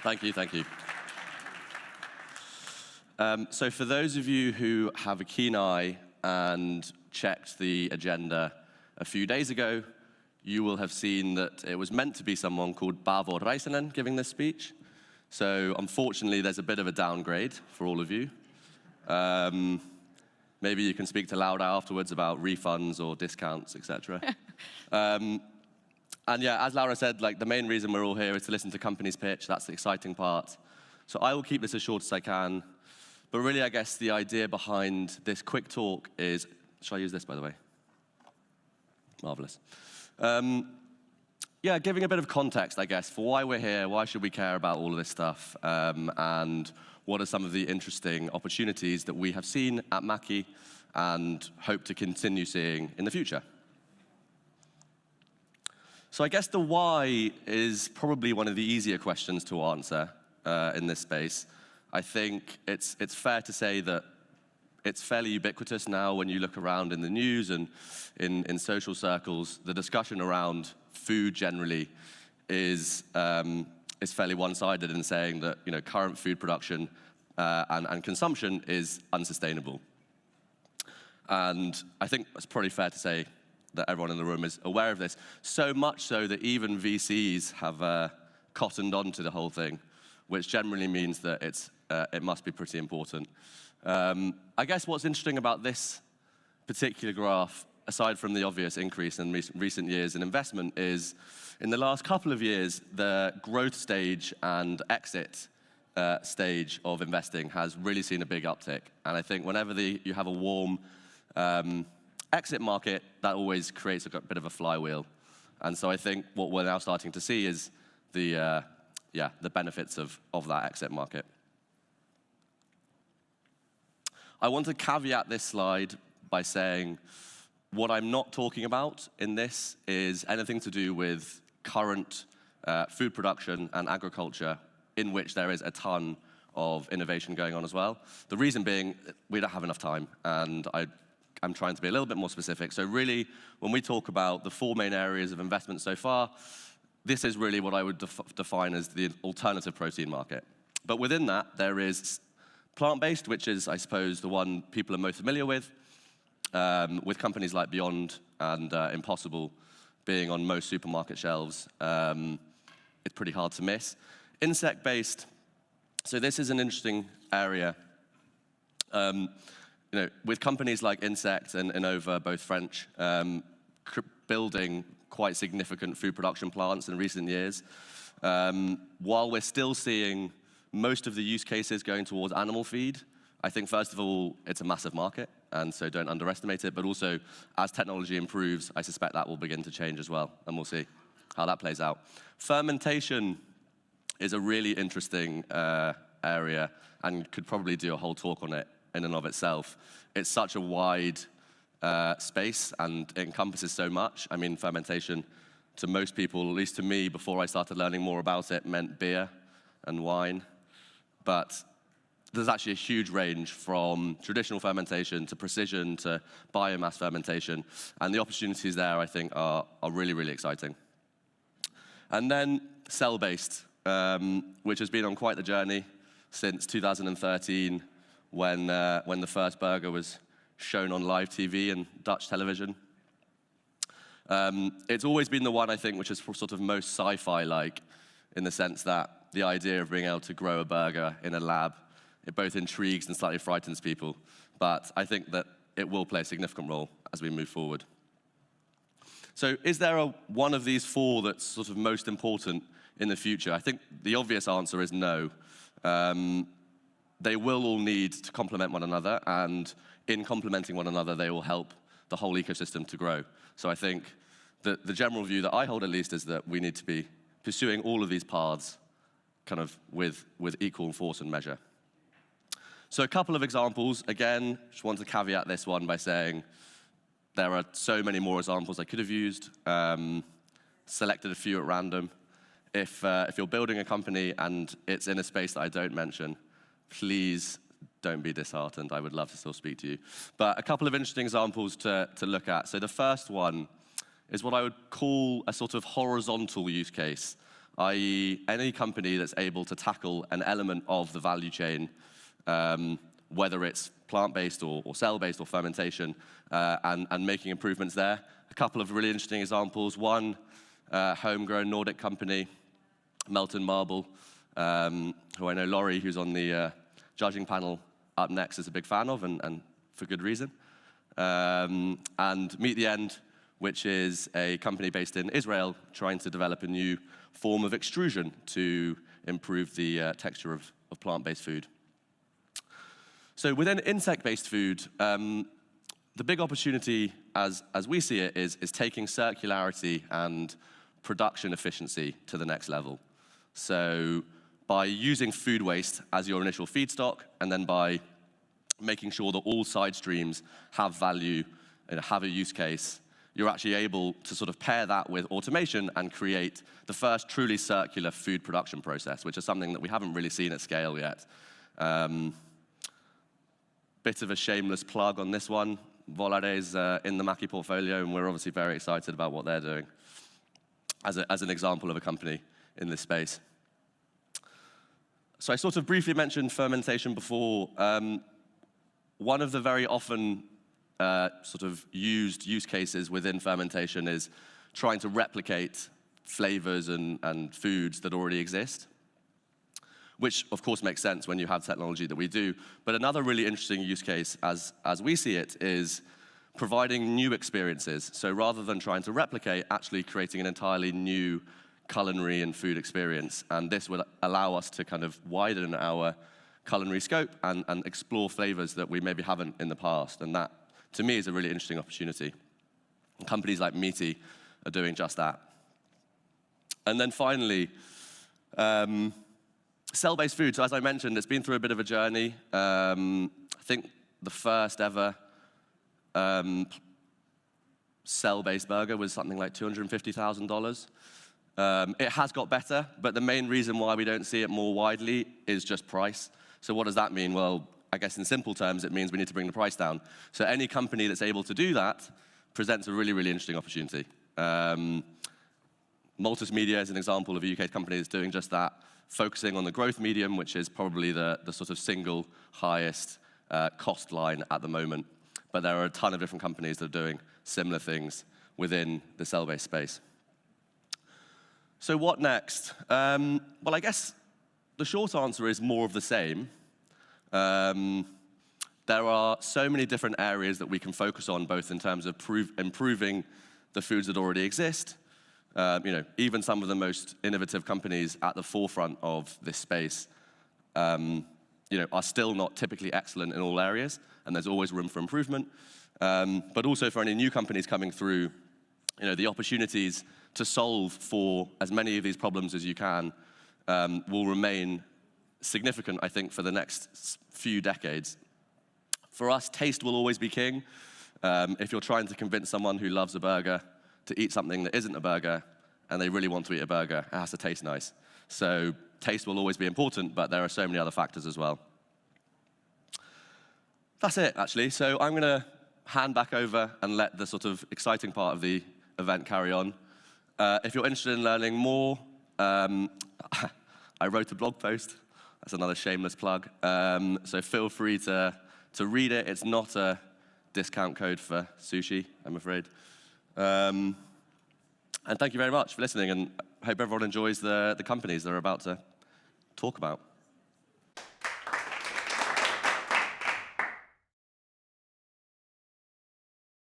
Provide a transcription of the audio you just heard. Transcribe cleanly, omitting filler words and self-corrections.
Thank you, thank you. So for those of you who have a keen eye and checked the agenda a few days ago, you will have seen that it was meant to be someone called Paavo Räsänen giving this speech. So unfortunately, there's a bit of a downgrade for all of you. Maybe you can speak to Laura afterwards about refunds or discounts, etc. And yeah, as Laura said, the main reason we're all here is to listen to companies pitch. That's the exciting part. So I will keep this as short as I can. But really, I guess the idea behind this quick talk is, shall I use this, by the way? Marvelous. Yeah, giving a bit of context, I guess, for why we're here, why should we care about all of this stuff, and what are some of the interesting opportunities that we have seen at Mackie and hope to continue seeing in the future. So I guess the why is probably one of the easier questions to answer in this space. I think it's fair to say that it's fairly ubiquitous now when you look around in the news and in social circles. The discussion around food generally is fairly one-sided in saying that current food production and consumption is unsustainable. And I think it's probably fair to say that everyone in the room is aware of this, so much so that even VCs have cottoned on to the whole thing, which generally means that it must be pretty important. I guess what's interesting about this particular graph, aside from the obvious increase in recent years in investment, is in the last couple of years, the growth stage and exit stage of investing has really seen a big uptick. And I think whenever you have a warm exit market, that always creates a bit of a flywheel. And so I think what we're now starting to see is the benefits of that exit market. I want to caveat this slide by saying what I'm not talking about in this is anything to do with current food production and agriculture, in which there is a ton of innovation going on as well. The reason being, we don't have enough time, and I'm trying to be a little bit more specific. So really, when we talk about the four main areas of investment so far, this is really what I would define as the alternative protein market. But within that, there is plant-based, which is, I suppose, the one people are most familiar with companies like Beyond and Impossible being on most supermarket shelves. It's pretty hard to miss. Insect-based, so this is an interesting area. With companies like Insect and Innova, both French, building quite significant food production plants in recent years, while we're still seeing most of the use cases going towards animal feed, I think, first of all, it's a massive market, and so don't underestimate it. But also, as technology improves, I suspect that will begin to change as well, and we'll see how that plays out. Fermentation is a really interesting area, and could probably do a whole talk on it in and of itself. It's such a wide space, and it encompasses so much. I mean, fermentation, to most people, at least to me, before I started learning more about it, meant beer and wine. But there's actually a huge range from traditional fermentation to precision to biomass fermentation. And the opportunities there, I think, are really, really exciting. And then cell-based, which has been on quite the journey since 2013, when the first burger was shown on live TV and Dutch television. It's always been the one, I think, which is sort of most sci-fi-like, in the sense that the idea of being able to grow a burger in a lab, it both intrigues and slightly frightens people. But I think that it will play a significant role as we move forward. So is there one of these four that's sort of most important in the future? I think the obvious answer is no. They will all need to complement one another, and in complementing one another, they will help the whole ecosystem to grow. So I think that the general view that I hold, at least, is that we need to be pursuing all of these paths kind of with equal force and measure. So a couple of examples. Again, just want to caveat this one by saying there are so many more examples I could have used. Selected a few at random. If you're building a company and it's in a space that I don't mention, please don't be disheartened. I would love to still speak to you. But a couple of interesting examples to look at. So the first one is what I would call a sort of horizontal use case, i.e. any company that's able to tackle an element of the value chain, whether it's plant-based or cell-based or fermentation, and making improvements there. A couple of really interesting examples. One, homegrown Nordic company, Melton Marble, who I know Laurie, who's on the judging panel up next, is a big fan of, and for good reason. And Meet the End, which is a company based in Israel trying to develop a new form of extrusion to improve the texture of plant-based food. So within insect-based food, the big opportunity, as we see it, is taking circularity and production efficiency to the next level. So by using food waste as your initial feedstock, and then by making sure that all side streams have value and have a use case, you're actually able to sort of pair that with automation and create the first truly circular food production process, which is something that we haven't really seen at scale yet. Bit of a shameless plug on this one. Volare's in the Maki portfolio, and we're obviously very excited about what they're doing as an example of a company in this space. So I sort of briefly mentioned fermentation before. One of the very often sort of used use cases within fermentation is trying to replicate flavors and foods that already exist, which of course makes sense when you have technology that we do. But another really interesting use case, as we see it, is providing new experiences. So rather than trying to replicate, actually creating an entirely new culinary and food experience. And this will allow us to kind of widen our culinary scope and explore flavors that we maybe haven't in the past. And that, to me, is a really interesting opportunity. And companies like Meati are doing just that. And then finally, cell-based food. So as I mentioned, it's been through a bit of a journey. I think the first ever cell-based burger was something like $250,000. It has got better, but the main reason why we don't see it more widely is just price. So what does that mean? Well, I guess in simple terms, it means we need to bring the price down. So any company that's able to do that presents a really, really interesting opportunity. Maltus Media is an example of a UK company that's doing just that, focusing on the growth medium, which is probably the sort of single highest cost line at the moment. But there are a ton of different companies that are doing similar things within the cell-based space. So what next? Well, I guess the short answer is more of the same. There are so many different areas that we can focus on, both in terms of improving the foods that already exist. Even some of the most innovative companies at the forefront of this space, are still not typically excellent in all areas, and there's always room for improvement. But also for any new companies coming through, the opportunities to solve for as many of these problems as you can will remain significant, I think, for the next few decades. For us, taste will always be king. If you're trying to convince someone who loves a burger to eat something that isn't a burger, and they really want to eat a burger, it has to taste nice. So taste will always be important, but there are so many other factors as well. That's it, actually. So I'm going to hand back over and let the sort of exciting part of the event carry on. If you're interested in learning more, I wrote a blog post. That's another shameless plug. So feel free to read it. It's not a discount code for sushi, I'm afraid. And thank you very much for listening, and I hope everyone enjoys the companies they're about to talk about.